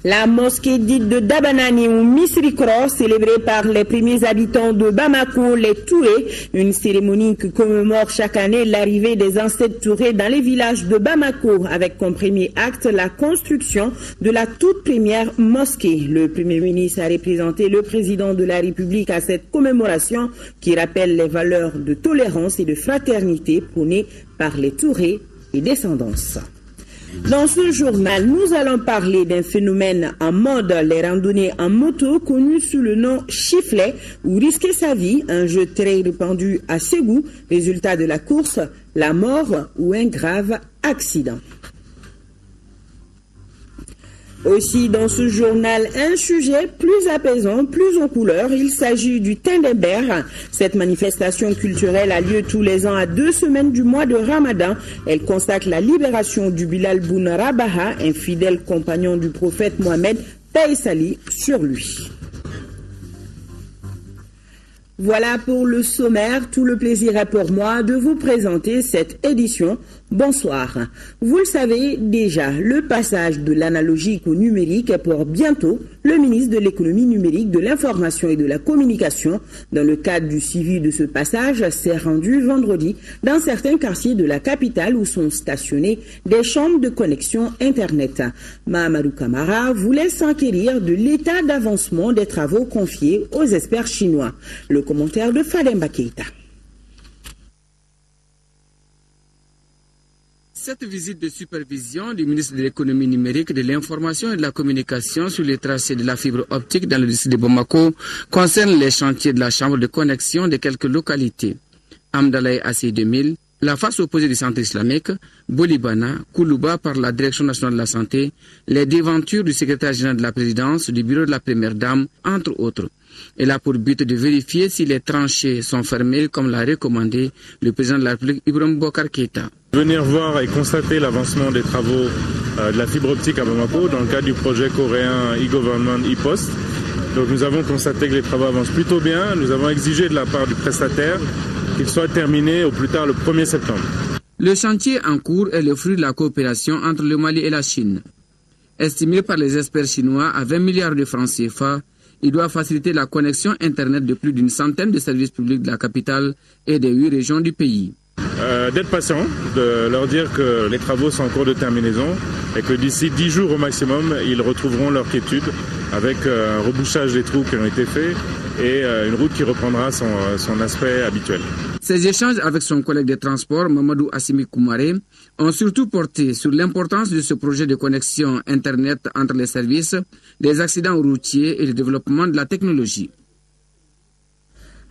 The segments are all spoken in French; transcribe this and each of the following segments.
La mosquée dite de Dabanani ou Misrikro, célébrée par les premiers habitants de Bamako, les Touré, une cérémonie qui commémore chaque année l'arrivée des ancêtres Touré dans les villages de Bamako, avec comme premier acte la construction de la toute première mosquée. Le Premier ministre a représenté le président de la République à cette commémoration qui rappelle les valeurs de tolérance et de fraternité prônées par les Touré et descendance. Dans ce journal, nous allons parler d'un phénomène en mode, les randonnées en moto, connu sous le nom Chiflet ou Risquer sa vie, un jeu très répandu à Ségou. Résultat de la course, la mort ou un grave accident. Aussi dans ce journal, un sujet plus apaisant, plus en couleur. Il s'agit du Tindember. Cette manifestation culturelle a lieu tous les ans à 2 semaines du mois de Ramadan. Elle consacre la libération du Bilal Boun Rabaha, un fidèle compagnon du prophète Mohammed, paix et salut sur lui. Voilà pour le sommaire. Tout le plaisir est pour moi de vous présenter cette édition. Bonsoir. Vous le savez déjà, le passage de l'analogique au numérique est pour bientôt. Le ministre de l'économie numérique, de l'information et de la communication, dans le cadre du suivi de ce passage, s'est rendu vendredi dans certains quartiers de la capitale où sont stationnées des chambres de connexion Internet. Mahamadou Kamara voulait s'enquérir de l'état d'avancement des travaux confiés aux experts chinois. Le commentaire de Fademba Keita. Cette visite de supervision du ministre de l'économie numérique, de l'information et de la communication sur les tracés de la fibre optique dans le district de Bamako concerne les chantiers de la chambre de connexion de quelques localités. Amdalaï AC 2000, la face opposée du centre islamique, Bolibana, Koulouba par la Direction nationale de la santé, les déventures du secrétaire général de la présidence, du bureau de la première dame, entre autres. Elle a pour but de vérifier si les tranchées sont fermées comme l'a recommandé le président de la République, Ibrahim Boubacar Keïta. Venir voir et constater l'avancement des travaux de la fibre optique à Bamako dans le cadre du projet coréen e-government e-post. Donc nous avons constaté que les travaux avancent plutôt bien. Nous avons exigé de la part du prestataire qu'il soit terminé au plus tard le 1er septembre. Le chantier en cours est le fruit de la coopération entre le Mali et la Chine. Estimé par les experts chinois à 20 milliards de francs CFA, il doit faciliter la connexion Internet de plus d'une centaine de services publics de la capitale et des 8 régions du pays. D'être patient, de leur dire que les travaux sont en cours de terminaison et que d'ici 10 jours au maximum, ils retrouveront leur quiétude avec un rebouchage des trous qui ont été faits et une route qui reprendra son aspect habituel. Ces échanges avec son collègue des transports, Mamadou Assimi Koumaré, ont surtout porté sur l'importance de ce projet de connexion Internet entre les services, des accidents routiers et le développement de la technologie.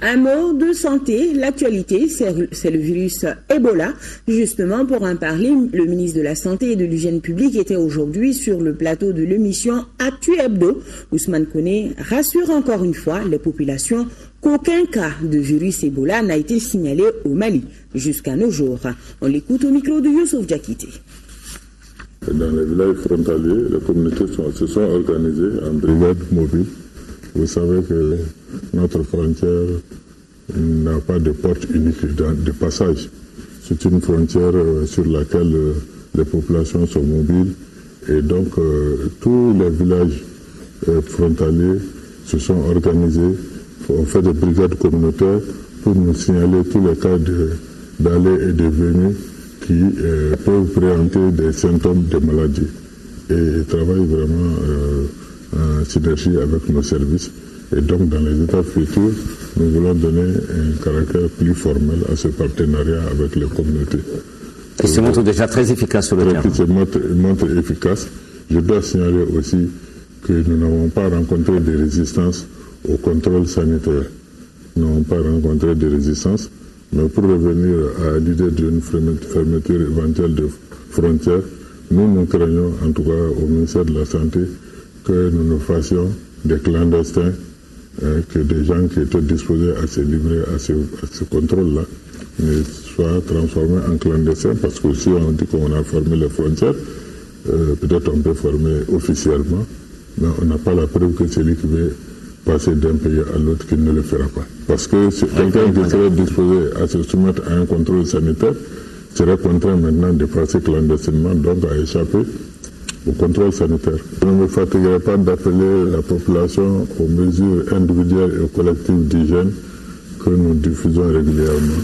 Un mot de santé, l'actualité, c'est le virus Ebola. Justement, pour en parler, le ministre de la Santé et de l'Hygiène publique était aujourd'hui sur le plateau de l'émission Actu Hebdo. Ousmane Koné rassure encore une fois les populations qu'aucun cas de virus Ebola n'a été signalé au Mali jusqu'à nos jours. On l'écoute au micro de Youssouf Diakité. Dans les villages frontaliers, les communautés se sont organisées en brigades mobiles. Vous savez que notre frontière n'a pas de porte unique de passage. C'est une frontière sur laquelle les populations sont mobiles et donc tous les villages frontaliers se sont organisés. On fait des brigades communautaires pour nous signaler tous les cas d'aller et de venue qui peuvent présenter des symptômes de maladie. Et ils travaillent vraiment en synergie avec nos services. Et donc, dans les étapes futures, nous voulons donner un caractère plus formel à ce partenariat avec les communautés. Qui se montre déjà très efficace sur le terrain. Qui se montre efficace. Je dois signaler aussi que nous n'avons pas rencontré de résistance au contrôle sanitaire. Nous n'avons pas rencontré de résistance. Mais pour revenir à l'idée d'une fermeture éventuelle de frontières, nous craignons, en tout cas au ministère de la Santé, que nous ne fassions des clandestins, que des gens qui étaient disposés à se livrer à ce contrôle-là ne soient transformés en clandestins, parce que si on dit qu'on a fermé les frontières, peut-être on peut former officiellement, mais on n'a pas la preuve que celui qui veut passer d'un pays à l'autre qu'il ne le fera pas. Parce que c'est quelqu'un qui serait disposé à se soumettre à un contrôle sanitaire serait contraint maintenant de passer clandestinement, donc à échapper au contrôle sanitaire. Je ne me fatiguerai pas d'appeler la population aux mesures individuelles et collectives d'hygiène que nous diffusons régulièrement.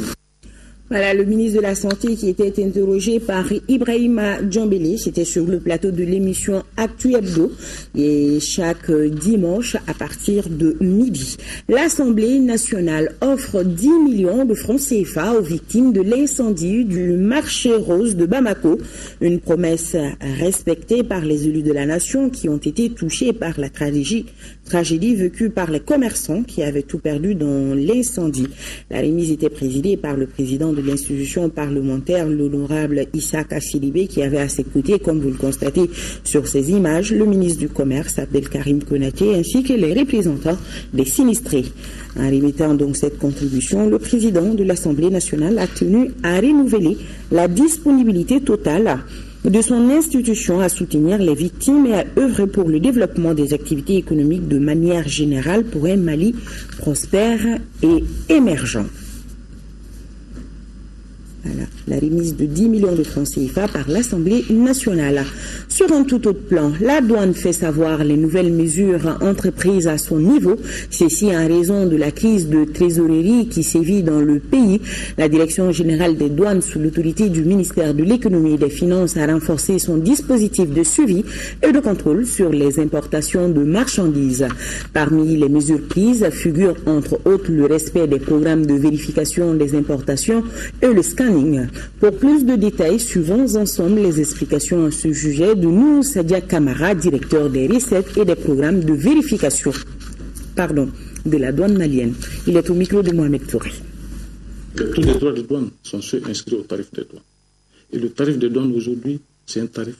Voilà, le ministre de la Santé qui était interrogé par Ibrahima Djambélé, c'était sur le plateau de l'émission Actu Hebdo, et chaque dimanche à partir de midi. L'Assemblée nationale offre 10 millions de francs CFA aux victimes de l'incendie du marché rose de Bamako, une promesse respectée par les élus de la nation qui ont été touchés par la tragédie vécue par les commerçants qui avaient tout perdu dans l'incendie. La remise était présidée par le président de l'institution parlementaire, l'honorable Issa Kassilibé, qui avait à ses côtés, comme vous le constatez sur ces images, le ministre du Commerce, Abdelkarim Konaté, ainsi que les représentants des sinistrés. En remettant donc cette contribution, le président de l'Assemblée nationale a tenu à renouveler la disponibilité totale de son institution à soutenir les victimes et à œuvrer pour le développement des activités économiques de manière générale pour un Mali prospère et émergent. Voilà, la remise de 10 millions de francs CFA par l'Assemblée nationale. Sur un tout autre plan, la douane fait savoir les nouvelles mesures entreprises à son niveau. Ceci en raison de la crise de trésorerie qui sévit dans le pays. La Direction générale des douanes, sous l'autorité du ministère de l'économie et des finances, a renforcé son dispositif de suivi et de contrôle sur les importations de marchandises. Parmi les mesures prises figurent entre autres le respect des programmes de vérification des importations et le scanning. Pour plus de détails, suivons ensemble les explications à ce sujet de nous, Sadia Kamara, directeur des recettes et des programmes de vérification de la douane malienne. Il est au micro de Mohamed Touré. Tous les droits de douane sont ceux inscrits au tarif des douanes. Et le tarif des douanes aujourd'hui, c'est un tarif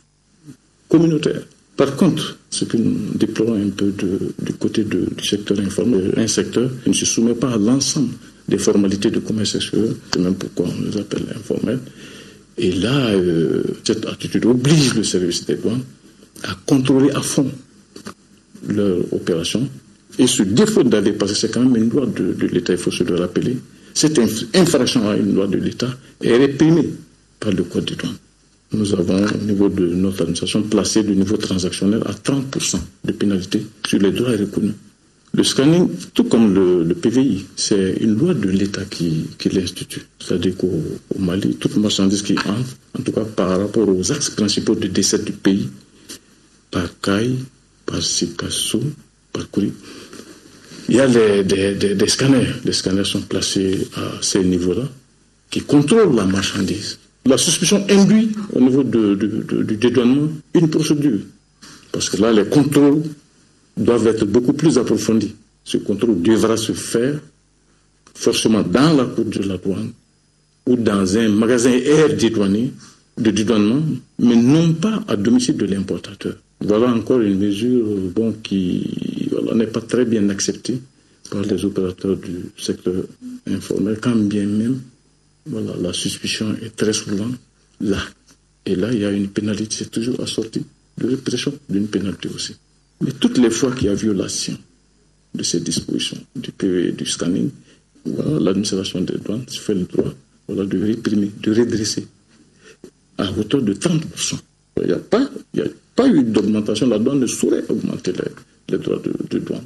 communautaire. Par contre, ce que nous déplorons un peu du côté du secteur informel, un secteur qui ne se soumet pas à l'ensemble des formalités de commerce extérieur, c'est même pourquoi on les appelle informels. Et là, cette attitude oblige le service des douanes à contrôler à fond leur opération. Et ce défaut d'aller, parce que c'est quand même une loi de l'État, il faut se le rappeler, cette infraction à une loi de l'État est réprimée par le Code des douanes. Nous avons, au niveau de notre administration, placé le niveau transactionnel à 30% de pénalité sur les droits reconnus. Le scanning, tout comme le PVI, c'est une loi de l'État qui l'institue. C'est-à-dire qu'au Mali, toute marchandise qui entre, en tout cas par rapport aux axes principaux de décès du pays, par caille, par Sikasso, par courrier, il y a des scanners. Les scanners sont placés à ces niveaux-là, qui contrôlent la marchandise. La suspicion induit au niveau du dédouanement une procédure. Parce que là, les contrôles doivent être beaucoup plus approfondis. Ce contrôle devra se faire forcément dans la cour de la douane ou dans un magasin air de dédouanement, mais non pas à domicile de l'importateur. Voilà encore une mesure qui n'est pas très bien acceptée par les opérateurs du secteur informel, quand bien même la suspicion est très souvent là. Et là, il y a une pénalité, c'est toujours assorti de répression d'une pénalité aussi. Mais toutes les fois qu'il y a violation de ces dispositions, du PV et du scanning, l'administration des douanes se fait le droit de réprimer, de redresser à hauteur de 30%. Il n'y a pas eu d'augmentation. La douane ne saurait augmenter les droits de douane.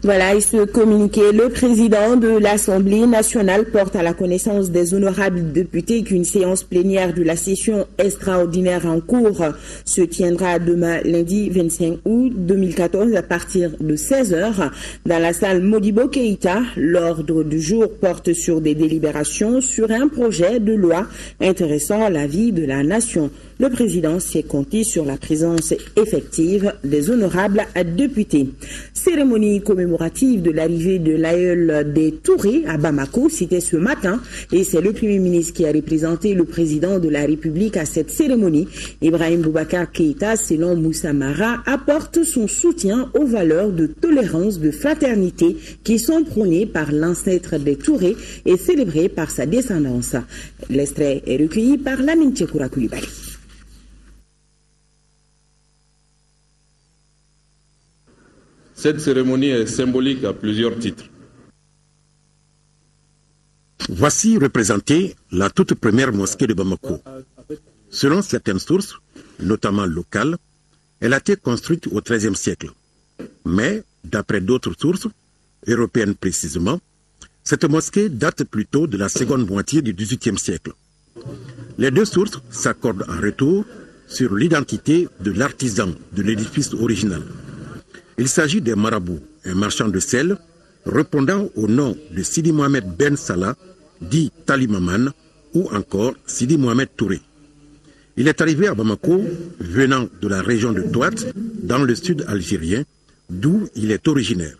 Voilà, et ce communiqué, le président de l'Assemblée nationale porte à la connaissance des honorables députés qu'une séance plénière de la session extraordinaire en cours se tiendra demain lundi 25 août 2014 à partir de 16h dans la salle Modibo Keïta. L'ordre du jour porte sur des délibérations sur un projet de loi intéressant la vie de la nation. Le président s'est compté sur la présence effective des honorables députés. Cérémonie commémorative de l'arrivée de l'aïeul des Touré à Bamako, c'était ce matin, et c'est le Premier ministre qui a représenté le président de la République à cette cérémonie. Ibrahim Boubacar Keïta, selon Moussa Mara, apporte son soutien aux valeurs de tolérance, de fraternité qui sont prônées par l'ancêtre des Touré et célébrées par sa descendance. L'extrait est recueilli par Lamine Tchekoura Koulibaly. Cette cérémonie est symbolique à plusieurs titres. Voici représentée la toute première mosquée de Bamako. Selon certaines sources, notamment locale, elle a été construite au XIIIe siècle. Mais, d'après d'autres sources, européennes précisément, cette mosquée date plutôt de la seconde moitié du XVIIIe siècle. Les deux sources s'accordent en retour sur l'identité de l'artisan de l'édifice original. Il s'agit des marabouts, un marchand de sel, répondant au nom de Sidi Mohamed Ben Salah, dit Talimaman, ou encore Sidi Mohamed Touré. Il est arrivé à Bamako, venant de la région de Touat, dans le sud algérien, d'où il est originaire.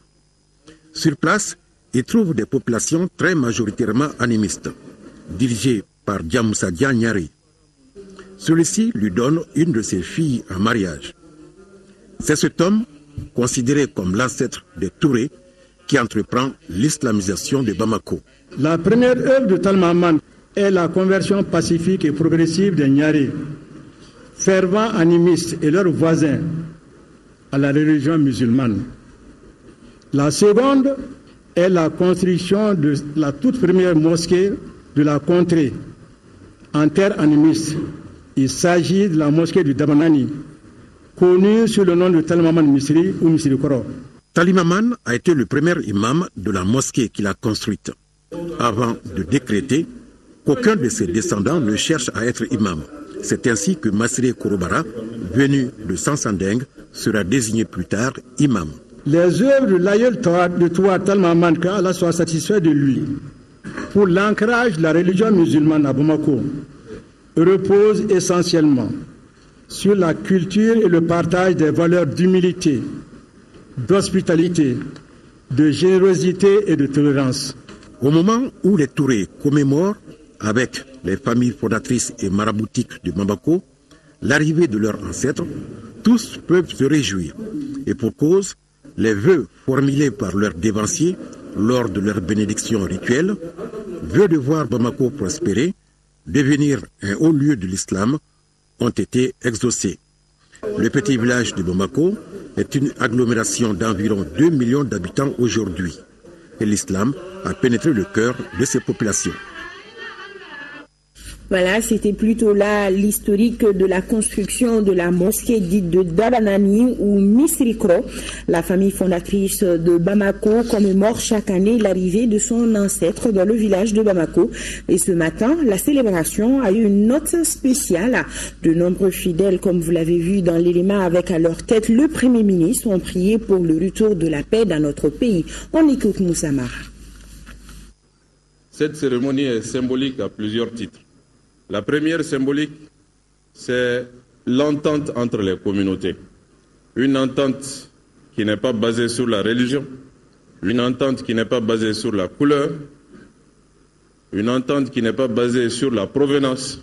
Sur place, il trouve des populations très majoritairement animistes, dirigées par Djamoussa Dianyari. Celui-ci lui donne une de ses filles en mariage. C'est cet homme, considéré comme l'ancêtre des Touré, qui entreprend l'islamisation de Bamako. La première œuvre de Talmaman est la conversion pacifique et progressive des Nyari, fervents animistes et leurs voisins, à la religion musulmane. La seconde est la construction de la toute première mosquée de la contrée en terre animiste. Il s'agit de la mosquée du Dabanani, connue sous le nom de Talmaman Misri ou Misri Koro. Talimaman a été le premier imam de la mosquée qu'il a construite, avant de décréter qu'aucun de ses descendants ne cherche à être imam. C'est ainsi que Massiré Korobara, venu de Sansandeng, sera désigné plus tard imam. Les œuvres de l'aïeul de Touat Talmaman, qu'Allah soit satisfait de lui, pour l'ancrage de la religion musulmane à Bamako, reposent essentiellement sur la culture et le partage des valeurs d'humilité, d'hospitalité, de générosité et de tolérance. Au moment où les Touré commémorent, avec les familles fondatrices et maraboutiques de Bamako, l'arrivée de leurs ancêtres, tous peuvent se réjouir. Et pour cause, les vœux formulés par leurs dévanciers lors de leur bénédiction rituelle, vœux de voir Bamako prospérer, devenir un haut lieu de l'islam, ont été exaucés. Le petit village de Bamako est une agglomération d'environ 2 millions d'habitants aujourd'hui. Et l'islam a pénétré le cœur de ces populations. Voilà, c'était plutôt là l'historique de la construction de la mosquée dite de Dabanani ou Misrikro. La famille fondatrice de Bamako commémore chaque année l'arrivée de son ancêtre dans le village de Bamako. Et ce matin, la célébration a eu une note spéciale. De nombreux fidèles, comme vous l'avez vu dans l'élément avec à leur tête le Premier ministre, ont prié pour le retour de la paix dans notre pays. On écoute Moussamar. Cette cérémonie est symbolique à plusieurs titres. La première symbolique, c'est l'entente entre les communautés. Une entente qui n'est pas basée sur la religion, une entente qui n'est pas basée sur la couleur, une entente qui n'est pas basée sur la provenance,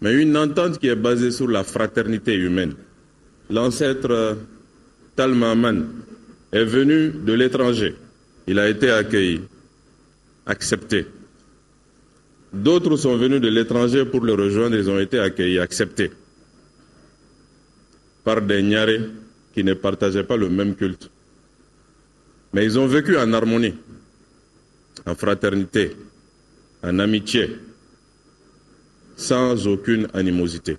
mais une entente qui est basée sur la fraternité humaine. L'ancêtre Talmaman est venu de l'étranger. Il a été accueilli, accepté. D'autres sont venus de l'étranger pour le rejoindre, ils ont été accueillis, acceptés par des Nyaré qui ne partageaient pas le même culte. Mais ils ont vécu en harmonie, en fraternité, en amitié, sans aucune animosité.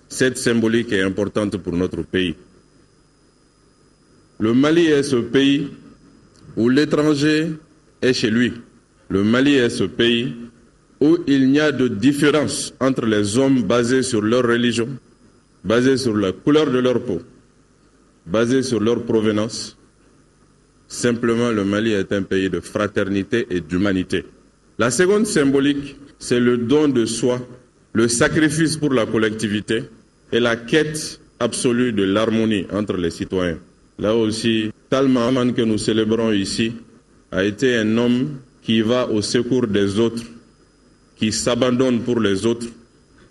Cette symbolique est importante pour notre pays. Le Mali est ce pays où l'étranger est chez lui. Le Mali est ce pays où il n'y a de différence entre les hommes basés sur leur religion, basés sur la couleur de leur peau, basés sur leur provenance. Simplement, le Mali est un pays de fraternité et d'humanité. La seconde symbolique, c'est le don de soi, le sacrifice pour la collectivité et la quête absolue de l'harmonie entre les citoyens. Là aussi, Talmaman que nous célébrons ici a été un homme qui va au secours des autres, qui s'abandonne pour les autres,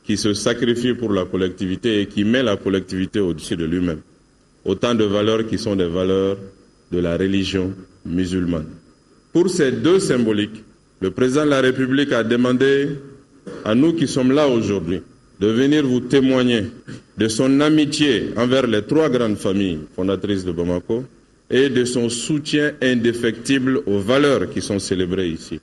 qui se sacrifie pour la collectivité et qui met la collectivité au-dessus de lui-même. Autant de valeurs qui sont des valeurs de la religion musulmane. Pour ces deux symboliques, le président de la République a demandé à nous qui sommes là aujourd'hui de venir vous témoigner de son amitié envers les trois grandes familles fondatrices de Bamako et de son soutien indéfectible aux valeurs qui sont célébrées ici.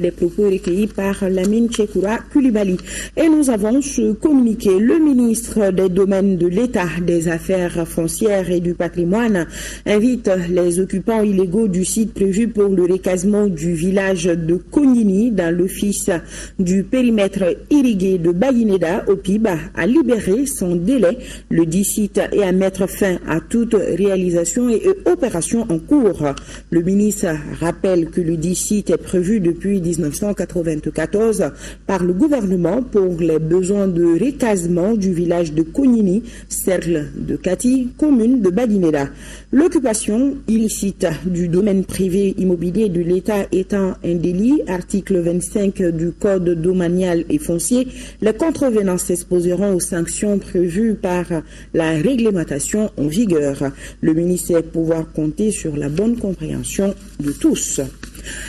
Des propos recueillis par Lamine Tchekoura Koulibaly. Et nous avons ce communiqué. Le ministre des Domaines de l'État, des Affaires foncières et du patrimoine invite les occupants illégaux du site prévu pour le recasement du village de Kognini dans l'office du périmètre irrigué de Baguineda au PIB à libérer son délai, le dit site, et à mettre fin à toute réalisation et opération en cours. Le ministre rappelle que le dit site est prévu depuis 1994 par le gouvernement pour les besoins de recasement du village de Kognini, cercle de Kati, commune de Baguineda. L'occupation illicite du domaine privé immobilier de l'État étant un délit, article 25 du Code domanial et foncier, les contrevenants s'exposeront aux sanctions prévues par la réglementation en vigueur. Le ministère pouvoir compter sur la bonne compréhension de tous.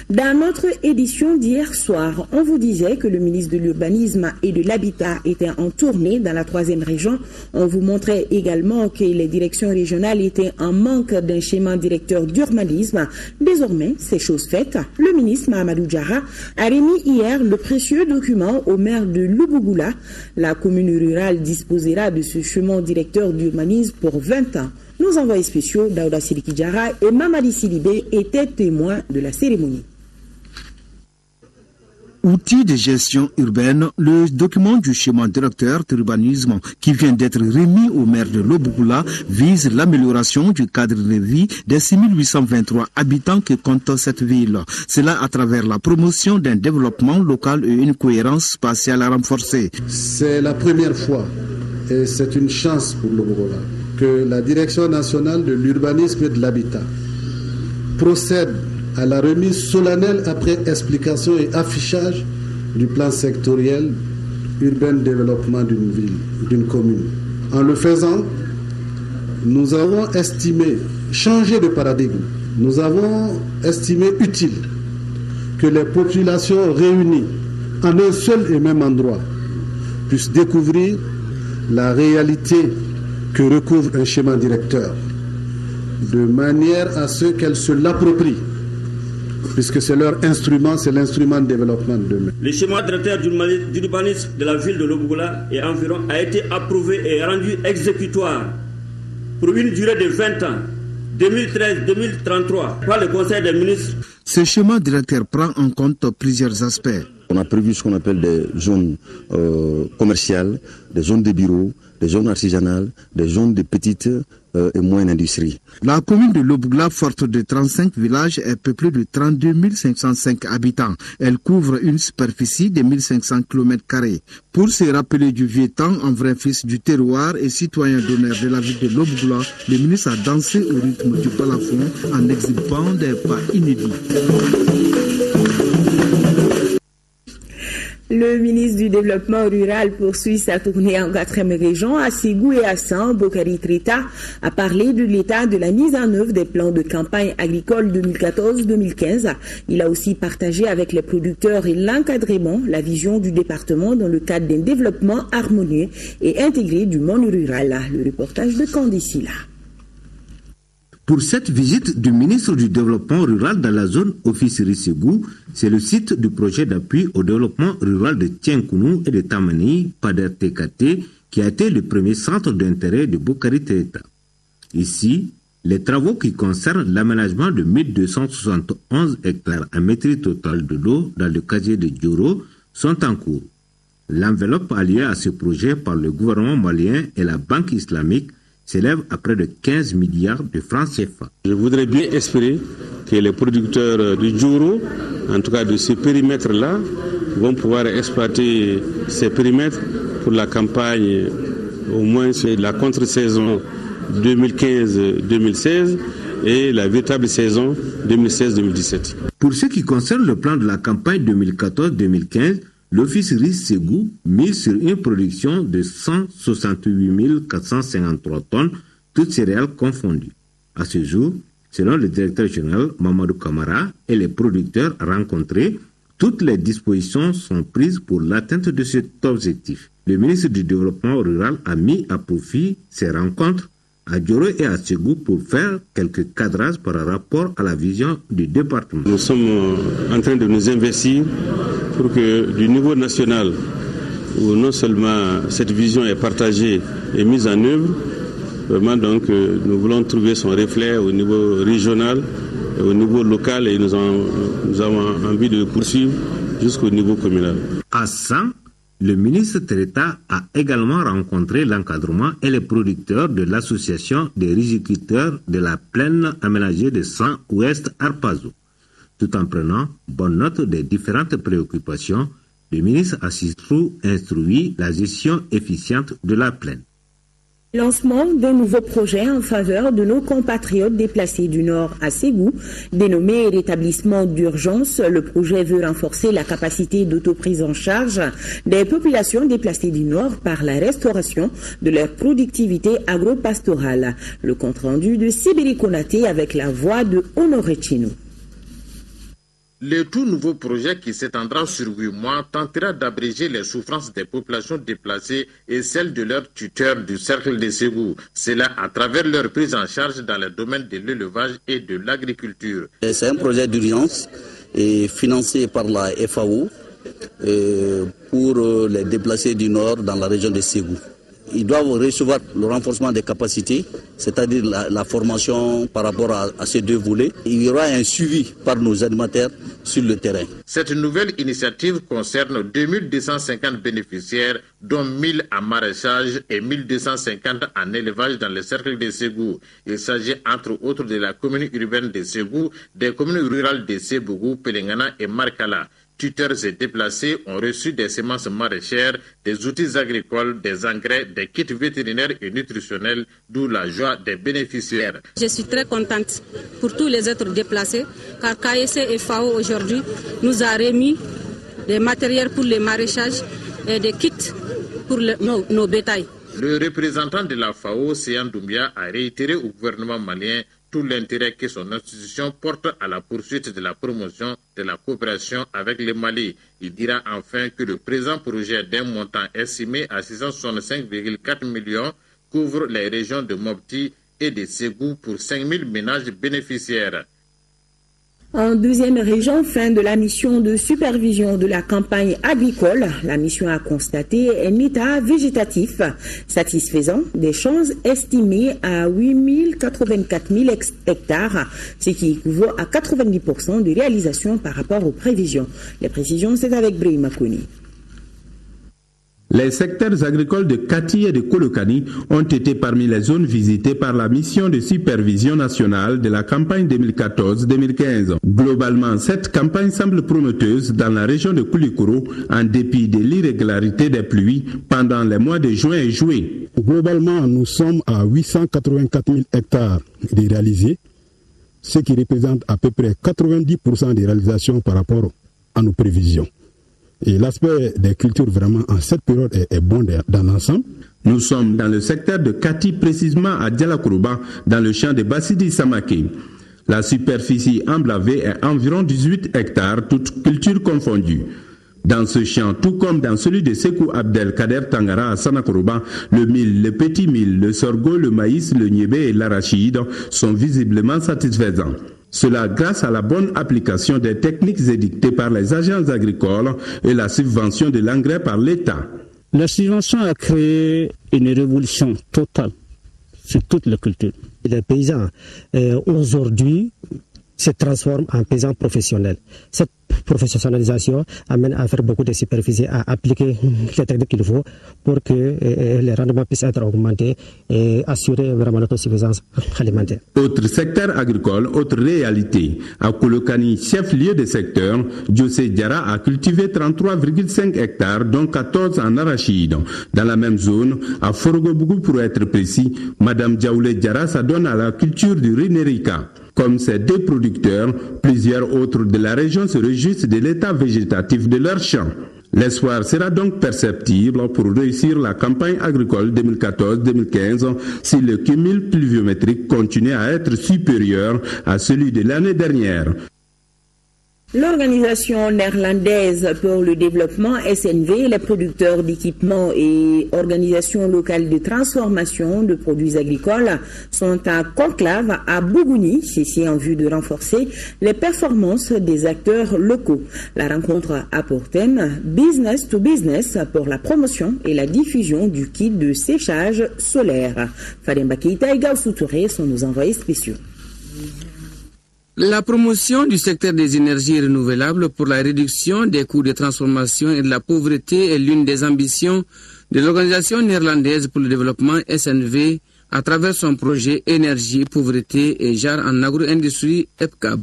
Dans notre édition d'hier soir, on vous disait que le ministre de l'Urbanisme et de l'Habitat était en tournée dans la 3e région. On vous montrait également que les directions régionales étaient en manque d'un schéma directeur d'urbanisme. Désormais, c'est chose faite. Le ministre Mahamadou Diarra a remis hier le précieux document au maire de Loubougula. La commune rurale disposera de ce schéma directeur d'urbanisme pour 20 ans. Nos envoyés spéciaux, Daouda Sidiki Diarra et Mamadi Sidibé, étaient témoins de la cérémonie. Outil de gestion urbaine, le document du schéma directeur d'urbanisme qui vient d'être remis au maire de Loubougula vise l'amélioration du cadre de vie des 6823 habitants que compte cette ville. Cela à travers la promotion d'un développement local et une cohérence spatiale renforcée. C'est la première fois, et c'est une chance pour Loubougula, que la Direction nationale de l'urbanisme et de l'habitat procède à la remise solennelle après explication et affichage du plan sectoriel urbain de développement d'une ville, d'une commune. En le faisant, nous avons estimé changer de paradigme. Nous avons estimé utile que les populations réunies en un seul et même endroit puissent découvrir la réalité que recouvre un schéma directeur, de manière à ce qu'elles se l'approprient, puisque c'est leur instrument, c'est l'instrument de développement de demain. Le schéma directeur d'urbanisme de la ville de Loubougula et environ a été approuvé et rendu exécutoire pour une durée de 20 ans, 2013-2033, par le Conseil des ministres. Ce schéma directeur prend en compte plusieurs aspects. On a prévu ce qu'on appelle des zones commerciales, des zones de bureaux, des zones artisanales, des zones de petites et moyennes industries. La commune de Loubougla, forte de 35 villages, est peuplée de 32 505 habitants. Elle couvre une superficie de 1500 km². Pour se rappeler du vieux temps, en vrai fils du terroir et citoyen d'honneur de la ville de Loubougla, le ministre a dansé au rythme du balafon en exhibant des pas inédits. Le ministre du Développement rural poursuit sa tournée en 4e région. À Ségou et à San, Bokari Treta a parlé de l'état de la mise en œuvre des plans de campagne agricole 2014-2015. Il a aussi partagé avec les producteurs et l'encadrement la vision du département dans le cadre d'un développement harmonieux et intégré du monde rural. Le reportage de Candicila. Pour cette visite du ministre du Développement rural dans la zone Officerie Ségou, c'est le site du projet d'appui au développement rural de Tienkonou et de Tamani, PADER TKT, qui a été le premier centre d'intérêt de Bokari Treta. Ici, les travaux qui concernent l'aménagement de 1271 hectares à maîtrise totale de l'eau dans le casier de Dioro sont en cours. L'enveloppe alliée à ce projet par le gouvernement malien et la Banque islamique s'élève à près de 15 milliards de francs CFA. Je voudrais bien espérer que les producteurs du Djouro, en tout cas de ce périmètre-là, vont pouvoir exploiter ces périmètres pour la campagne, au moins c'est la contre-saison 2015-2016 et la véritable saison 2016-2017. Pour ce qui concerne le plan de la campagne 2014-2015, l'Officerie Ségou mise sur une production de 168 453 tonnes, toutes céréales confondues. À ce jour, selon le directeur général Mamadou Kamara et les producteurs rencontrés, toutes les dispositions sont prises pour l'atteinte de cet objectif. Le ministre du Développement rural a mis à profit ces rencontres à Djoro et à Ségou pour faire quelques cadrages par rapport à la vision du département. Nous sommes en train de nous investir pour que du niveau national, où non seulement cette vision est partagée et mise en œuvre, vraiment donc nous voulons trouver son reflet au niveau régional, et au niveau local, et nous avons envie de poursuivre jusqu'au niveau communal. À 100, le ministre Tereta a également rencontré l'encadrement et les producteurs de l'association des riziculteurs de la plaine aménagée de 100 Ouest Arpazo. Tout en prenant bonne note des différentes préoccupations, le ministre a surtout instruit la gestion efficiente de la plaine. Lancement d'un nouveau projet en faveur de nos compatriotes déplacés du Nord à Ségou, dénommé rétablissement d'urgence. Le projet veut renforcer la capacité d'autoprise en charge des populations déplacées du Nord par la restauration de leur productivité agro-pastorale. Le compte-rendu de Sibiri Konaté avec la voix de Honoré Chino. Le tout nouveau projet qui s'étendra sur 8 mois tentera d'abréger les souffrances des populations déplacées et celles de leurs tuteurs du cercle de Ségou. Cela à travers leur prise en charge dans le domaine de l'élevage et de l'agriculture. C'est un projet d'urgence financé par la FAO pour les déplacés du Nord dans la région de Ségou. Ils doivent recevoir le renforcement des capacités, c'est-à-dire la formation par rapport à ces deux volets. Il y aura un suivi par nos animateurs sur le terrain. Cette nouvelle initiative concerne 2250 bénéficiaires, dont 1000 en maraîchage et 1250 en élevage dans le cercle de Ségou. Il s'agit entre autres de la commune urbaine de Ségou, des communes rurales de Sébougou, Pelengana et Markala. Tuteurs et déplacés ont reçu des semences maraîchères, des outils agricoles, des engrais, des kits vétérinaires et nutritionnels, d'où la joie des bénéficiaires. Je suis très contente pour tous les êtres déplacés, car KSC et FAO aujourd'hui nous a remis des matériels pour le maraîchage et des kits pour nos bétails. Le représentant de la FAO, Séan Doumbia, a réitéré au gouvernement malien tout l'intérêt que son institution porte à la poursuite de la promotion de la coopération avec le Mali. Il dira enfin que le présent projet d'un montant estimé à 665,4 millions couvre les régions de Mopti et de Ségou pour 5000 ménages bénéficiaires. En deuxième région, fin de la mission de supervision de la campagne agricole, la mission a constaté un état végétatif satisfaisant des champs estimés à 8084 000 hectares, ce qui équivaut à 90% de réalisation par rapport aux prévisions. Les précisions, c'est avec Brahima Kouni. Les secteurs agricoles de Kati et de Kolokani ont été parmi les zones visitées par la mission de supervision nationale de la campagne 2014-2015. Globalement, cette campagne semble prometteuse dans la région de Koulikoro en dépit de l'irrégularité des pluies pendant les mois de juin et juillet. Globalement, nous sommes à 884 000 hectares de réalisés, ce qui représente à peu près 90% des réalisations par rapport à nos prévisions. Et l'aspect des cultures vraiment en cette période est bon dans l'ensemble. Nous sommes dans le secteur de Kati, précisément à Dialakourouba, dans le champ de Bassidi Samake. La superficie emblavée est environ 18 hectares, toutes cultures confondues. Dans ce champ, tout comme dans celui de Sekou Abdelkader Tangara à Sanakourouba, le mil, le petit mil, le sorgho, le maïs, le niébé et l'arachide sont visiblement satisfaisants. Cela grâce à la bonne application des techniques édictées par les agences agricoles et la subvention de l'engrais par l'État. La subvention a créé une révolution totale sur toutes les cultures. Les paysans aujourd'hui se transforment en paysans professionnels. Cette professionnalisation amène à faire beaucoup de superficie, à appliquer les techniques qu'il faut pour que les rendements puissent être augmentés et assurer vraiment l'autosuffisance alimentaire. Autre secteur agricole, autre réalité. À Kolokani, chef-lieu de secteur, José Diara a cultivé 33,5 hectares, dont 14 en arachide. Dans la même zone, à Forogobougou pour être précis, Madame Diaoulé Diara s'adonne à la culture du Rinerica. Comme ces deux producteurs, plusieurs autres de la région se réjouissent de l'état végétatif de leurs champs. L'espoir sera donc perceptible pour réussir la campagne agricole 2014-2015 si le cumul pluviométrique continue à être supérieur à celui de l'année dernière. L'organisation néerlandaise pour le développement SNV, les producteurs d'équipements et organisations locales de transformation de produits agricoles sont en conclave à Bougouni, ceci en vue de renforcer les performances des acteurs locaux. La rencontre a pour thème Business to Business pour la promotion et la diffusion du kit de séchage solaire. Fademba Keita et Gaussou Touré sont nos envoyés spéciaux. La promotion du secteur des énergies renouvelables pour la réduction des coûts de transformation et de la pauvreté est l'une des ambitions de l'Organisation néerlandaise pour le développement SNV à travers son projet Énergie, Pauvreté et Genre en agro-industrie EPCAB.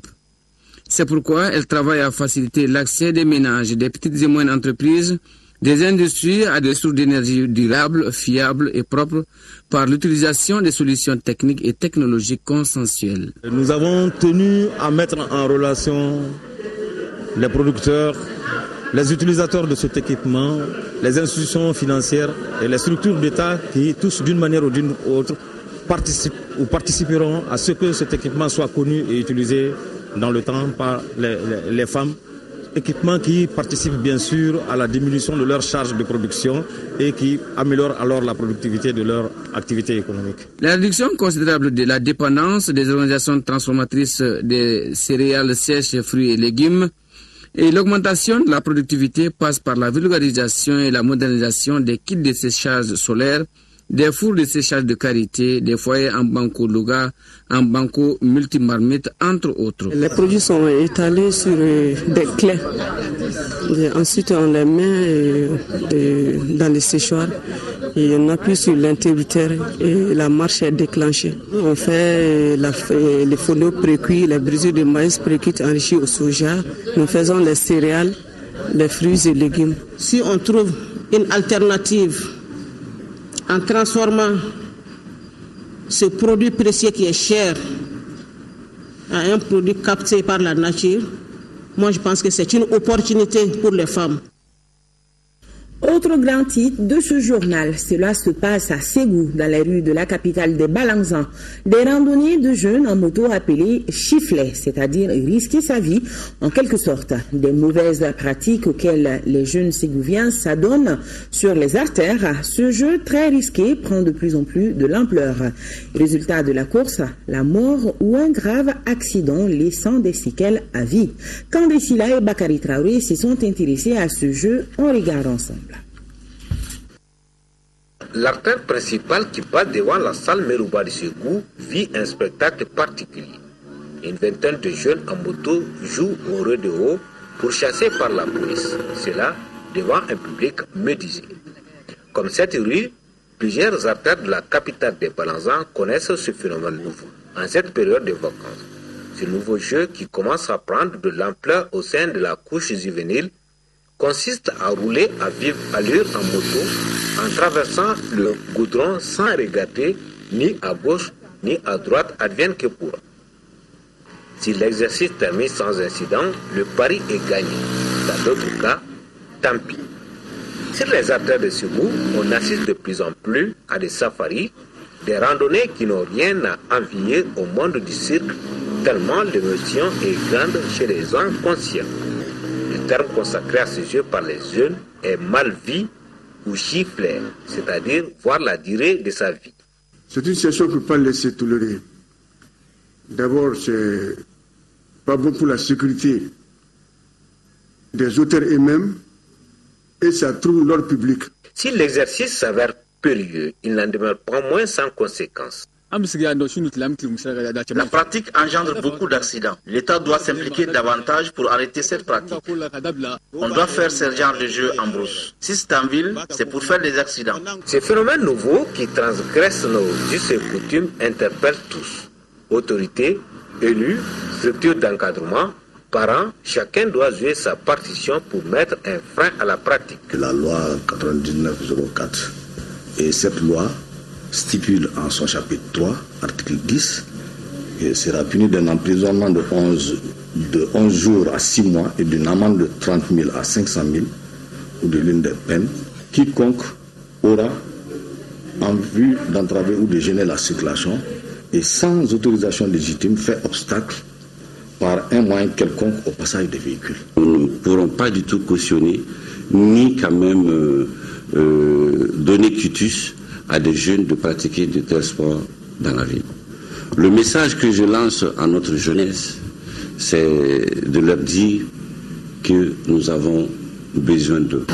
C'est pourquoi elle travaille à faciliter l'accès des ménages, des petites et moyennes entreprises, des industries à des sources d'énergie durables, fiables et propres par l'utilisation des solutions techniques et technologiques consensuelles. Nous avons tenu à mettre en relation les producteurs, les utilisateurs de cet équipement, les institutions financières et les structures d'État qui, tous d'une manière ou d'une autre, participeront à ce que cet équipement soit connu et utilisé dans le temps par les femmes. Équipements qui participent bien sûr à la diminution de leur charge de production et qui améliorent alors la productivité de leur activité économique. La réduction considérable de la dépendance des organisations transformatrices des céréales sèches, fruits et légumes et l'augmentation de la productivité passe par la vulgarisation et la modernisation des kits de séchage solaire, des fours de séchage de qualité, des foyers en banco Luga, en banco multimarmite, entre autres. Les produits sont étalés sur des clés. Et ensuite, on les met dans les séchoirs et on appuie sur l'interrupteur et la marche est déclenchée. On fait les folioles précuits, les brisures de maïs précuits enrichis au soja. Nous faisons les céréales, les fruits et légumes. Si on trouve une alternative en transformant ce produit précieux qui est cher à un produit capté par la nature, moi je pense que c'est une opportunité pour les femmes. Autre grand titre de ce journal, cela se passe à Ségou, dans les rues de la capitale des Balanzans. Des randonnées de jeunes en moto appelées chiflets, c'est-à-dire risquer sa vie, en quelque sorte. Des mauvaises pratiques auxquelles les jeunes ségouviens s'adonnent sur les artères. Ce jeu très risqué prend de plus en plus de l'ampleur. Résultat de la course, la mort ou un grave accident laissant des séquelles à vie. Kandesila et Bakary Traoré se sont intéressés à ce jeu, on regarde ensemble. L'artère principale qui passe devant la salle Merouba de Ségou vit un spectacle particulier. Une vingtaine de jeunes en moto jouent au rodéo pour chasser par la police. Cela devant un public médusé. Comme cette rue, plusieurs artères de la capitale des Balanzans connaissent ce phénomène nouveau. En cette période de vacances, ce nouveau jeu qui commence à prendre de l'ampleur au sein de la couche juvénile consiste à rouler à vive allure en moto en traversant le goudron sans regarder ni à gauche ni à droite, advienne que pourra. Si l'exercice termine sans incident, le pari est gagné. Dans d'autres cas, tant pis. Sur les artères de Ségou, on assiste de plus en plus à des safaris, des randonnées qui n'ont rien à envier au monde du cirque, tellement l'émotion est grande chez les gens conscients. Le terme consacré à ce jeu par les jeunes est malvie ou chifler, c'est-à-dire voir la durée de sa vie. C'est une situation qu'on ne peut pas laisser tolérer. D'abord, c'est pas bon pour la sécurité des auteurs eux-mêmes et ça trouble l'ordre public. Si l'exercice s'avère périlleux, il n'en demeure pas moins sans conséquence. La pratique engendre beaucoup d'accidents. L'État doit s'impliquer davantage pour arrêter cette pratique. On doit faire ce genre de jeu en brousse. Si c'est en ville, c'est pour faire des accidents. Ces phénomènes nouveaux qui transgressent nos us et coutumes interpellent tous. Autorités, élus, structures d'encadrement, parents, chacun doit jouer sa partition pour mettre un frein à la pratique. La loi 9904 et cette loi stipule en son chapitre 3, article 10, qu'il sera puni d'un emprisonnement de 11 jours à 6 mois et d'une amende de 30 000 à 500 000 ou de l'une des peines, quiconque aura en vue d'entraver ou de gêner la circulation et sans autorisation légitime fait obstacle par un moyen quelconque au passage des véhicules. Nous ne pourrons pas du tout cautionner, ni quand même donner quitus à des jeunes de pratiquer de tels sports dans la ville. Le message que je lance à notre jeunesse, c'est de leur dire que nous avons besoin d'eux.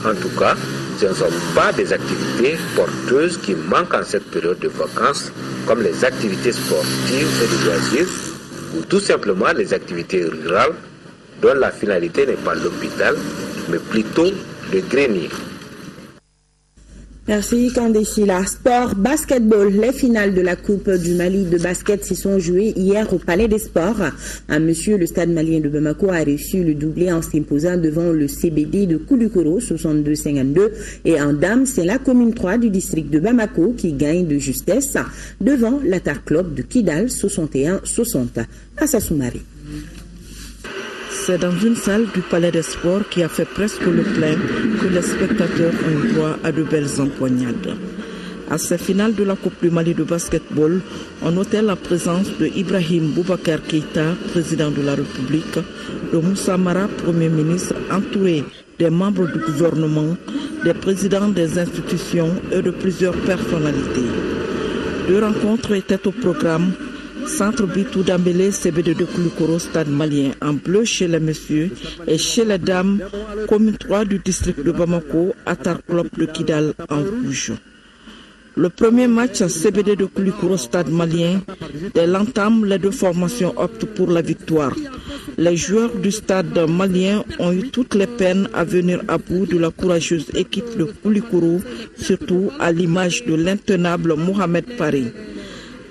En tout cas, ce ne sont pas des activités porteuses qui manquent en cette période de vacances, comme les activités sportives et de loisirs, ou tout simplement les activités rurales, dont la finalité n'est pas l'hôpital, mais plutôt le grenier. Merci Kandesila. Sport, basketball. Les finales de la Coupe du Mali de basket s'y sont jouées hier au Palais des Sports. À Monsieur, le stade malien de Bamako a reçu le doublé en s'imposant devant le CBD de Koulikoro 62-52. Et en dames, c'est la commune 3 du district de Bamako qui gagne de justesse devant l'Atar Club de Kidal 61-60. Assassoumari. C'est dans une salle du Palais des Sports qui a fait presque le plein que les spectateurs ont eu droit à de belles empoignades. À ces finales de la Coupe du Mali de basketball, on notait la présence de Ibrahim Boubacar Keïta, président de la République, de Moussa Mara, Premier ministre, entouré des membres du gouvernement, des présidents des institutions et de plusieurs personnalités. Deux rencontres étaient au programme. Centre Bitou d'Ambélé, CBD de Koulikoro, stade malien en bleu chez les messieurs et chez les dames, commune 3 du district de Bamako, Atar Club de Kidal en rouge. Le premier match CBD de Koulikoro, stade malien, dès l'entame, les deux formations optent pour la victoire. Les joueurs du stade malien ont eu toutes les peines à venir à bout de la courageuse équipe de Koulikoro, surtout à l'image de l'intenable Mohamed Paris.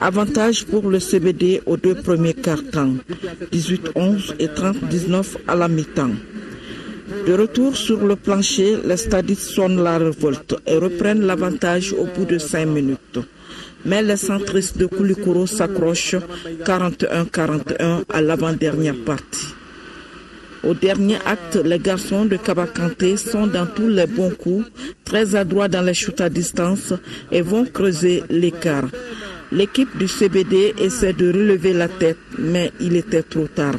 Avantage pour le CBD aux deux premiers quarts-temps, 18-11 et 30-19 à la mi-temps. De retour sur le plancher, les stadistes sonnent la révolte et reprennent l'avantage au bout de 5 minutes. Mais les centristes de Koulikoro s'accrochent 41-41 à l'avant-dernière partie. Au dernier acte, les garçons de Kabakanté sont dans tous les bons coups, très adroits dans les shoots à distance et vont creuser l'écart. L'équipe du CBD essaie de relever la tête, mais il était trop tard.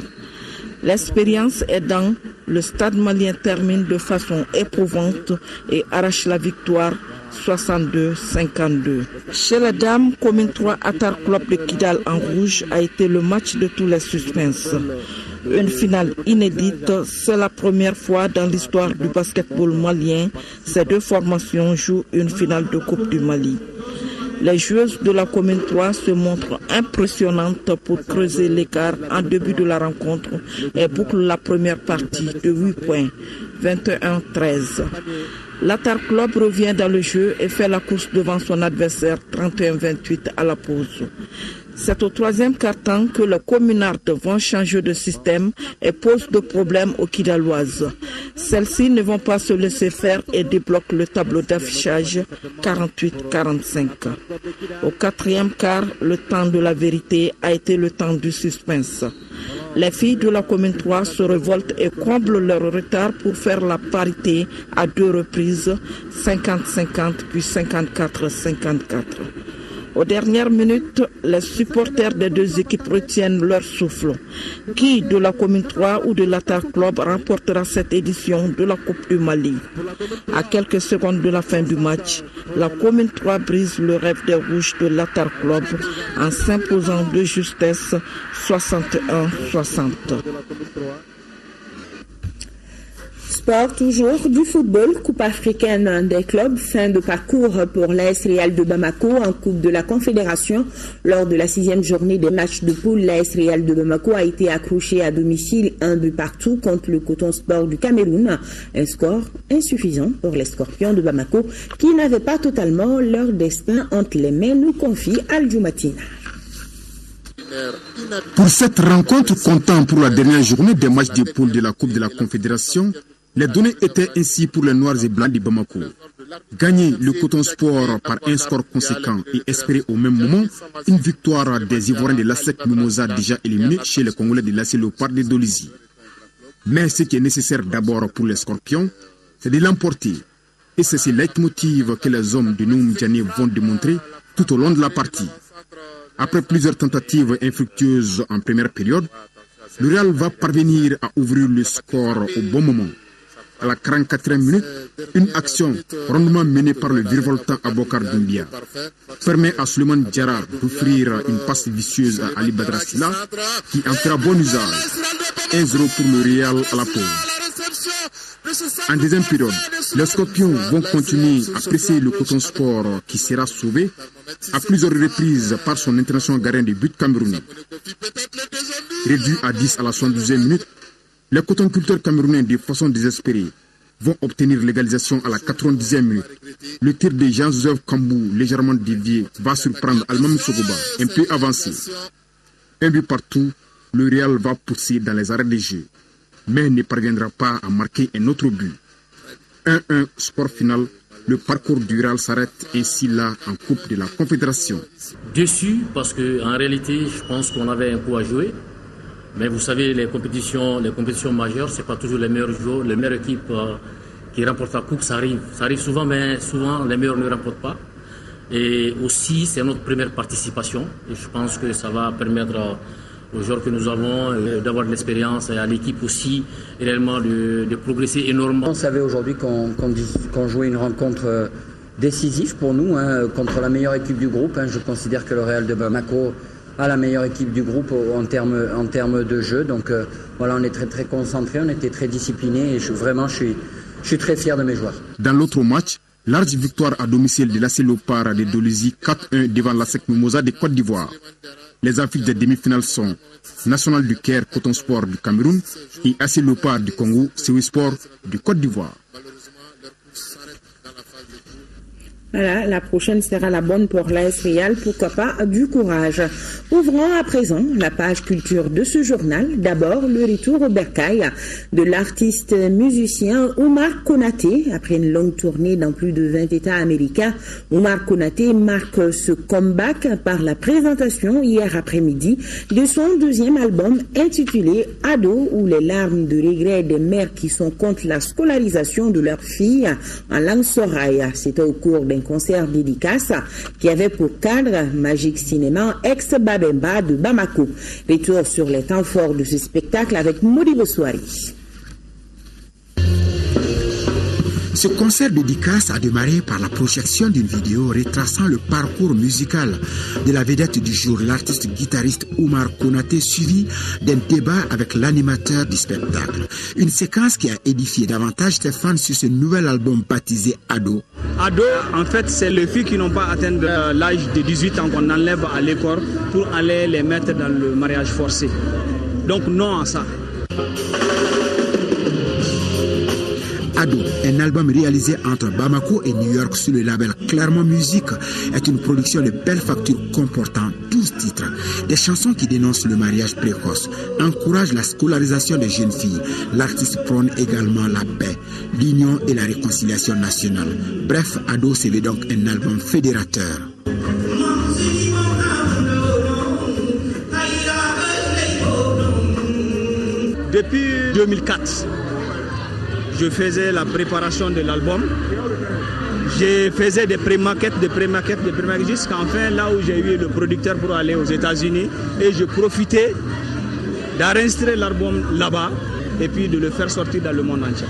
L'expérience aidant, le stade malien termine de façon éprouvante et arrache la victoire 62-52. Chez les dames, commune 3 Atar Club de Kidal en rouge a été le match de tous les suspens. Une finale inédite, c'est la première fois dans l'histoire du basketball malien. Ces deux formations jouent une finale de Coupe du Mali. Les joueuses de la commune 3 se montrent impressionnantes pour creuser l'écart en début de la rencontre et bouclent la première partie de 8 points, 21-13. L'Atar Club revient dans le jeu et fait la course devant son adversaire 31-28 à la pause. C'est au troisième quart-temps que les communards vont changer de système et posent de problèmes aux Kidaloises. Celles-ci ne vont pas se laisser faire et débloquent le tableau d'affichage 48-45. Au quatrième quart, le temps de la vérité a été le temps du suspense. Les filles de la commune 3 se révoltent et comblent leur retard pour faire la parité à 2 reprises, 50-50 puis 54-54. Aux dernières minutes, les supporters des deux équipes retiennent leur souffle. Qui de la commune 3 ou de l'Atar Club remportera cette édition de la Coupe du Mali? À quelques secondes de la fin du match, la commune 3 brise le rêve des rouges de l'Atar Club en s'imposant de justesse 61-60. Sport toujours, du football, Coupe africaine des clubs, fin de parcours pour l'AS Real de Bamako en Coupe de la Confédération. Lors de la 6e journée des matchs de poule, l'AS Real de Bamako a été accroché à domicile 1 but partout contre le Coton Sport du Cameroun. Un score insuffisant pour les Scorpions de Bamako qui n'avaient pas totalement leur destin entre les mains, nous confie Al-Djoumatina. Pour cette rencontre comptant pour la dernière journée des matchs de poule de la Coupe de la Confédération, les données étaient ainsi pour les Noirs et Blancs de Bamako. Gagner le Coton Sport par un score conséquent et espérer au même moment une victoire des Ivoiriens de l'ASEC Mimosa déjà éliminés chez les Congolais de l'AC Léopard de Dolisie. Mais ce qui est nécessaire d'abord pour les Scorpions, c'est de l'emporter. Et c'est ce leitmotiv que les hommes de Noum Djani vont démontrer tout au long de la partie. Après plusieurs tentatives infructueuses en première période, Le Real va parvenir à ouvrir le score au bon moment. À la 44e minute, une action rondement menée par le virevoltant Abokar Doumbia permet à Souleymane Diarra d'offrir une passe vicieuse à Ali Badrasila qui en fera bon usage. 1-0 pour le Real à la pause. En deuxième période, les Scorpions vont continuer à presser le Coton Sport qui sera sauvé à plusieurs reprises par son international gardien de but camerounais. Réduit à 10 à la 72e minute, les cotonculteurs camerounais de façon désespérée vont obtenir l'égalisation à la 90e minute. Le tir de Jean-Joseph Kambou, légèrement dévié, va surprendre Almam Sogoba, un peu avancé. Un but partout, le Real va pousser dans les arrêts de jeu, mais ne parviendra pas à marquer un autre but. 1-1, score final. Le parcours du Real s'arrête ainsi là en Coupe de la Confédération. Déçu parce qu'en réalité, je pense qu'on avait un coup à jouer. Mais vous savez, les compétitions majeures, ce n'est pas toujours les meilleurs joueurs, les meilleures équipes qui remportent la Coupe, ça arrive. Ça arrive souvent, mais souvent les meilleurs ne remportent pas. Et aussi, c'est notre première participation. Et je pense que ça va permettre aux joueurs que nous avons d'avoir de l'expérience et à l'équipe aussi réellement de progresser énormément. On savait aujourd'hui qu'on jouait une rencontre décisive pour nous contre la meilleure équipe du groupe. Je considère que le Real de Bamako a la meilleure équipe du groupe en termes de jeu. Donc voilà, on est très très concentrés, on était très disciplinés et je suis très fier de mes joueurs. Dans l'autre match, large victoire à domicile de l'AS Léopard de Dolisie 4-1 devant l'ASEC Mimosa de Côte d'Ivoire. Les affiches des demi-finales sont National du Caire, Coton Sport du Cameroun et AS Léopard du Congo, Sewi Sport du Côte d'Ivoire. Voilà, la prochaine sera la bonne pour l'AS Real, pourquoi pas du courage. Ouvrons à présent la page culture de ce journal. D'abord, le retour au bercail de l'artiste musicien Omar Konaté. Après une longue tournée dans plus de 20 États américains, Omar Konaté marque ce comeback par la présentation hier après-midi de son deuxième album intitulé Ado, où les larmes de regret des mères qui sont contre la scolarisation de leurs filles en langue soraya. C'était au cours d'un concert dédicace qui avait pour cadre Magic Cinéma ex-Babemba de Bamako. Retour sur les temps forts de ce spectacle avec Modibo Souari. Ce concert dédicace a démarré par la projection d'une vidéo retraçant le parcours musical de la vedette du jour, l'artiste guitariste Omar Konaté, suivi d'un débat avec l'animateur du spectacle. Une séquence qui a édifié davantage ses fans sur ce nouvel album baptisé Ado. Ado, en fait, c'est les filles qui n'ont pas atteint l'âge de 18 ans qu'on enlève à l'école pour aller les mettre dans le mariage forcé. Donc non à ça. Ado, un album réalisé entre Bamako et New York sous le label Clairement Music, est une production de belle facture comportant 12 titres. Des chansons qui dénoncent le mariage précoce, encouragent la scolarisation des jeunes filles. L'artiste prône également la paix, l'union et la réconciliation nationale. Bref, Ado se veut donc un album fédérateur. Depuis 2004, je faisais la préparation de l'album. Je faisais des pré-maquettes, jusqu'enfin là où j'ai eu le producteur pour aller aux États-Unis et je profitais d'enregistrer l'album là-bas et puis de le faire sortir dans le monde entier.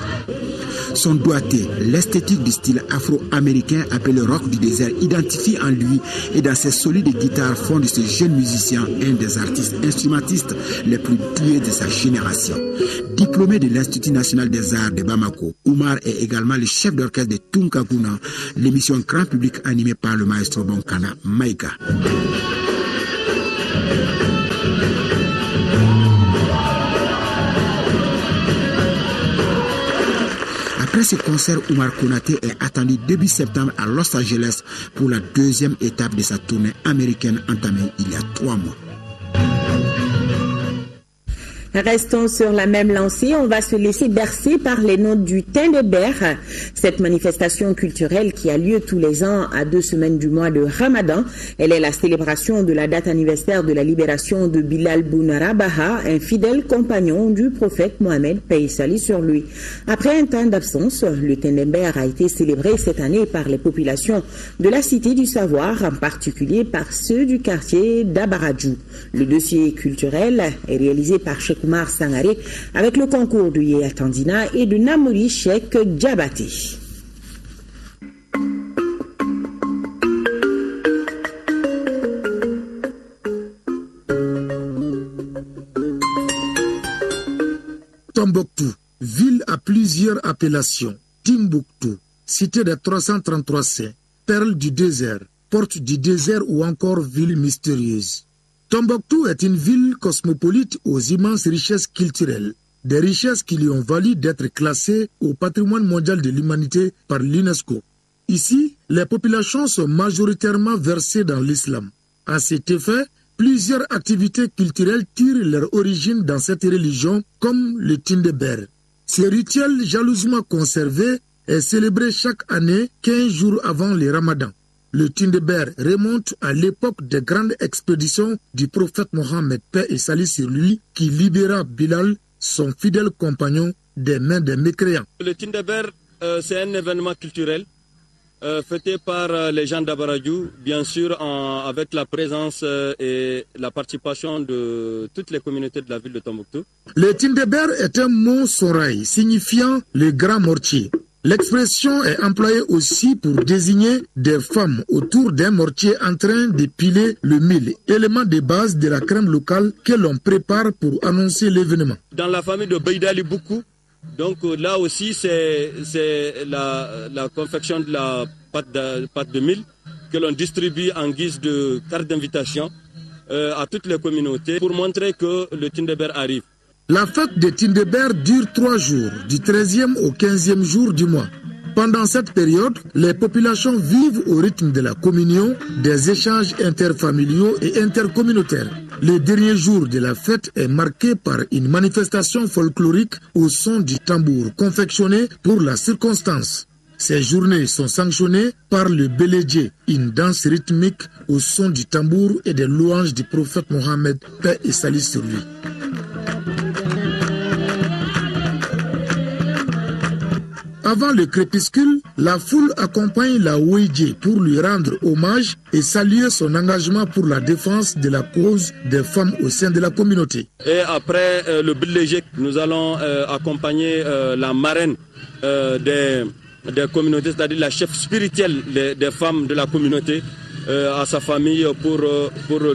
Son doigté, l'esthétique du style afro-américain appelé rock du désert identifie en lui et dans ses solides guitares font de ce jeune musicien un des artistes instrumentistes les plus doués de sa génération. Diplômé de l'Institut national des arts de Bamako, Omar est également le chef d'orchestre de Tunkaguna, l'émission grand public animée par le maestro Bonkana Maïga. Après ce concert, Omar Konaté est attendu début septembre à Los Angeles pour la deuxième étape de sa tournée américaine entamée il y a 3 mois. Restons sur la même lancée, on va se laisser bercer par les notes du Tindéber. Cette manifestation culturelle qui a lieu tous les ans à 2 semaines du mois de Ramadan. Elle est la célébration de la date anniversaire de la libération de Bilal Bounarabaha, un fidèle compagnon du prophète Mohamed, paix et salut sur lui. Après un temps d'absence, le Tindéber a été célébré cette année par les populations de la Cité du Savoir, en particulier par ceux du quartier d'Abaradjou. Le dossier culturel est réalisé par Cheikh Oumar Sangaré avec le concours de Yaya Tandina et de Namori Cheikh Diabaté. Tombouctou, ville à plusieurs appellations. Timbuktu, cité des 333 saints, perle du désert, porte du désert ou encore ville mystérieuse. Tombouctou est une ville cosmopolite aux immenses richesses culturelles, des richesses qui lui ont valu d'être classée au patrimoine mondial de l'humanité par l'UNESCO. Ici, les populations sont majoritairement versées dans l'islam. À cet effet, plusieurs activités culturelles tirent leur origine dans cette religion, comme le Tindeber. Ce rituel jalousement conservé est célébré chaque année 15 jours avant le Ramadan. Le Tindeber remonte à l'époque des grandes expéditions du prophète Mohammed, paix et salut sur lui, qui libéra Bilal, son fidèle compagnon, des mains des mécréants. Le Tindeber, c'est un événement culturel fêté par les gens d'Abaradiou, bien sûr avec la présence et la participation de toutes les communautés de la ville de Tombouctou. Le Tindeber est un mot soraï signifiant le grand mortier. L'expression est employée aussi pour désigner des femmes autour d'un mortier en train de piler le mil, élément de base de la crème locale que l'on prépare pour annoncer l'événement. Dans la famille de Beidali Boukou, donc là aussi c'est la confection de la pâte de mil que l'on distribue en guise de carte d'invitation à toutes les communautés pour montrer que le Tindeber arrive. La fête de Tindeber dure 3 jours, du 13e au 15e jour du mois. Pendant cette période, les populations vivent au rythme de la communion, des échanges interfamiliaux et intercommunautaires. Le dernier jour de la fête est marqué par une manifestation folklorique au son du tambour confectionné pour la circonstance. Ces journées sont sanctionnées par le Beledje, une danse rythmique au son du tambour et des louanges du prophète Mohammed, paix et salut sur lui. Avant le crépuscule, la foule accompagne la Ouidje pour lui rendre hommage et saluer son engagement pour la défense de la cause des femmes au sein de la communauté. Et après le Beledje, nous allons accompagner la marraine des communautés, c'est-à-dire la chef spirituelle des femmes de la communauté, à sa famille pour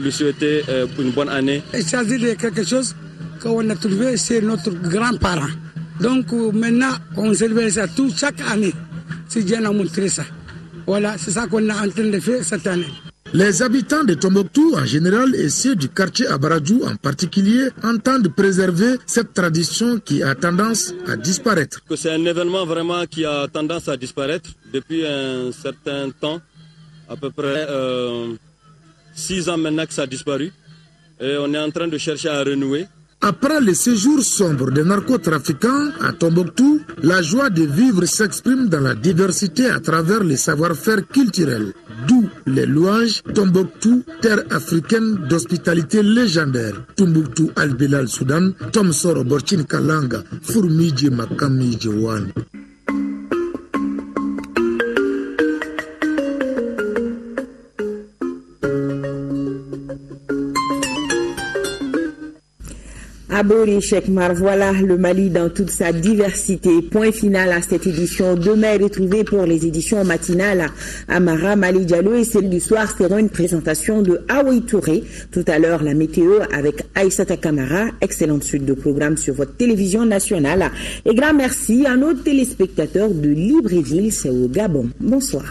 lui souhaiter une bonne année. Il s'agit de quelque chose qu'on a trouvé chez notre grand-parent. Donc maintenant, on célèbre ça chaque année. Si Dieu a montré ça. Voilà, c'est ça qu'on est en train de faire cette année. Les habitants de Tombouctou en général et ceux du quartier Abaradiou en particulier entendent préserver cette tradition qui a tendance à disparaître. C'est un événement vraiment qui a tendance à disparaître depuis un certain temps, à peu près 6 ans maintenant que ça a disparu. Et on est en train de chercher à renouer. Après le séjour sombre des narcotrafiquants à Tombouctou, la joie de vivre s'exprime dans la diversité à travers les savoir-faire culturels. D'où les louanges Tombouctou, terre africaine d'hospitalité légendaire. Tombouctou Al-Bilal Soudan, Tom Soro Borchin Kalanga, Fourmidji Makami Jewan. Abori Cheikh Mar, voilà le Mali dans toute sa diversité. Point final à cette édition. Demain, retrouvée pour les éditions matinales à Mara, Mali Diallo, et celle du soir sera une présentation de Aoui Touré. Tout à l'heure, la météo avec Aïssata Kamara. Excellente suite de programmes sur votre télévision nationale. Et grand merci à nos téléspectateurs de Libreville, c'est au Gabon. Bonsoir.